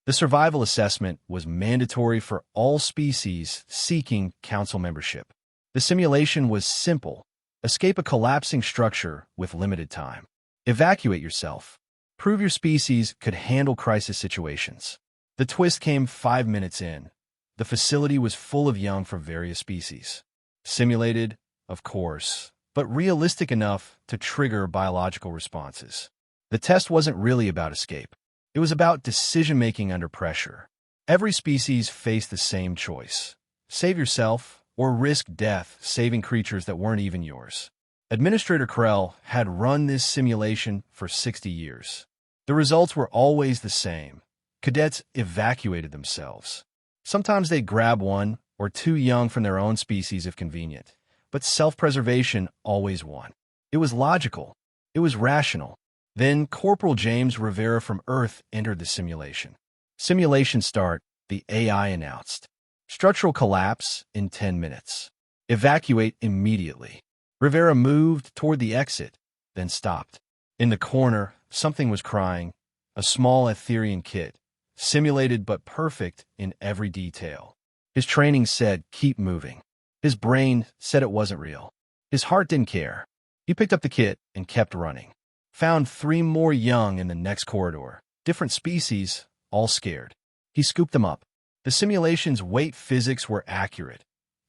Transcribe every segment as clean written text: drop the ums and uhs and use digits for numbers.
The survival assessment was mandatory for all species seeking council membership. The simulation was simple. Escape a collapsing structure with limited time. Evacuate yourself. Prove your species could handle crisis situations. The twist came 5 minutes in. The facility was full of young from various species. Simulated, of course, but realistic enough to trigger biological responses. The test wasn't really about escape. It was about decision-making under pressure. Every species faced the same choice. Save yourself or risk death saving creatures that weren't even yours. Administrator Krell had run this simulation for 60 years. The results were always the same. Cadets evacuated themselves. Sometimes they'd grab one or two young from their own species if convenient, but self-preservation always won. It was logical. It was rational. Then Corporal James Rivera from Earth entered the simulation. Simulation start, the AI announced. Structural collapse in 10 minutes. Evacuate immediately. Rivera moved toward the exit, then stopped. In the corner, something was crying, a small Etherian kid, simulated but perfect in every detail. His training said, keep moving. His brain said it wasn't real. His heart didn't care. He picked up the kit and kept running. Found 3 more young in the next corridor. Different species, all scared. He scooped them up. The simulation's weight physics were accurate.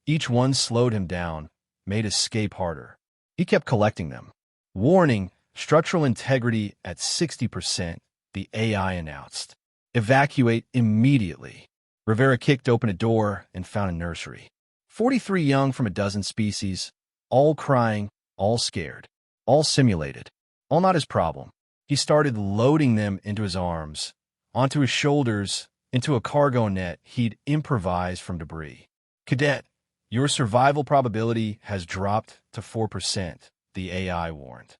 Each one slowed him down, made escape harder. He kept collecting them. Warning, structural integrity at 60%, the AI announced. Evacuate immediately. Rivera kicked open a door and found a nursery. 43 young from a dozen species, all crying, all scared, all simulated, all not his problem. He started loading them into his arms, onto his shoulders, into a cargo net he'd improvised from debris. Cadet, your survival probability has dropped to 4%, the AI warned.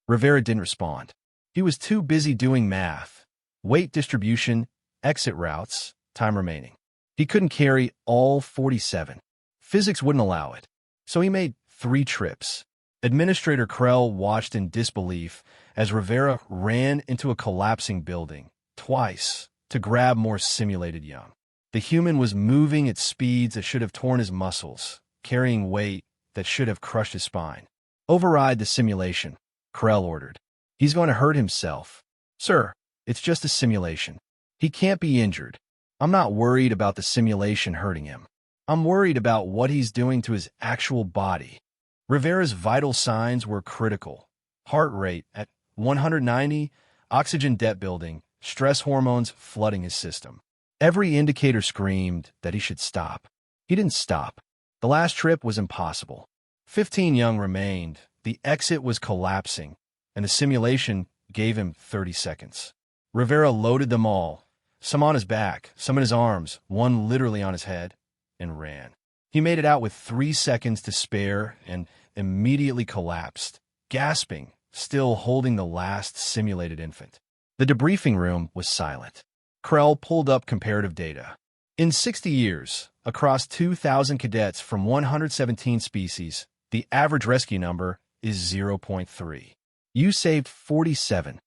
Rivera didn't respond. He was too busy doing math, weight distribution, exit routes, time remaining. He couldn't carry all 47. Physics wouldn't allow it. So he made 3 trips. Administrator Krell watched in disbelief as Rivera ran into a collapsing building, twice, to grab more simulated young. The human was moving at speeds that should have torn his muscles, carrying weight that should have crushed his spine. Override the simulation, Krell ordered. He's going to hurt himself. Sir, it's just a simulation. He can't be injured. I'm not worried about the simulation hurting him. I'm worried about what he's doing to his actual body. Rivera's vital signs were critical. Heart rate at 190, oxygen debt building, stress hormones flooding his system. Every indicator screamed that he should stop. He didn't stop. The last trip was impossible. 15 young remained, the exit was collapsing, and the simulation gave him 30 seconds. Rivera loaded them all, some on his back, some in his arms, one literally on his head, and ran. He made it out with 3 seconds to spare and immediately collapsed, gasping, still holding the last simulated infant. The debriefing room was silent. Krell pulled up comparative data. In 60 years, across 2,000 cadets from 117 species, the average rescue number is 0.3. You saved 47.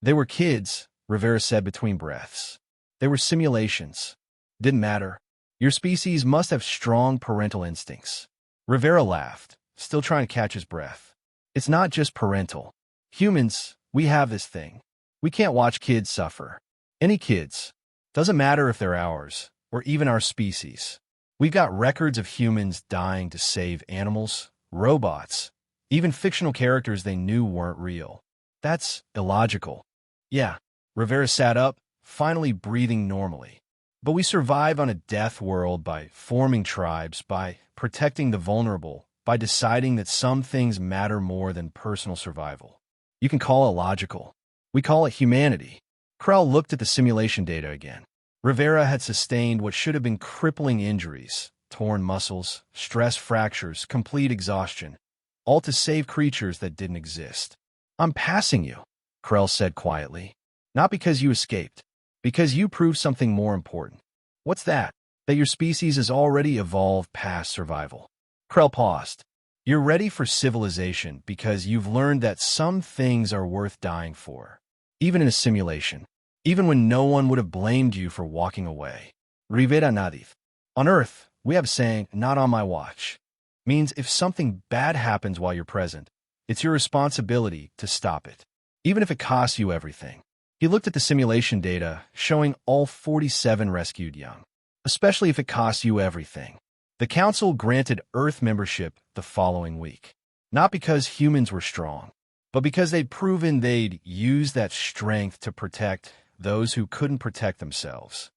They were kids, Rivera said between breaths. They were simulations. Didn't matter. Your species must have strong parental instincts. Rivera laughed, still trying to catch his breath. It's not just parental. Humans, we have this thing. We can't watch kids suffer. Any kids. Doesn't matter if they're ours, or even our species. We've got records of humans dying to save animals, robots, even fictional characters they knew weren't real. That's illogical. Yeah, Rivera sat up, finally breathing normally. But we survive on a death world by forming tribes, by protecting the vulnerable, by deciding that some things matter more than personal survival. You can call it logical. We call it humanity. Krell looked at the simulation data again. Rivera had sustained what should have been crippling injuries, torn muscles, stress fractures, complete exhaustion, all to save creatures that didn't exist. I'm passing you, Krell said quietly. Not because you escaped, because you proved something more important. What's that? That your species has already evolved past survival. Krell paused. You're ready for civilization because you've learned that some things are worth dying for, even in a simulation. even when no one would have blamed you for walking away. Rivera Nadif. On Earth, we have a saying, not on my watch. Means if something bad happens while you're present, it's your responsibility to stop it, even if it costs you everything. He looked at the simulation data, showing all 47 rescued young, especially if it costs you everything. The Council granted Earth membership the following week, not because humans were strong, but because they'd proven they'd use that strength to protect those who couldn't protect themselves.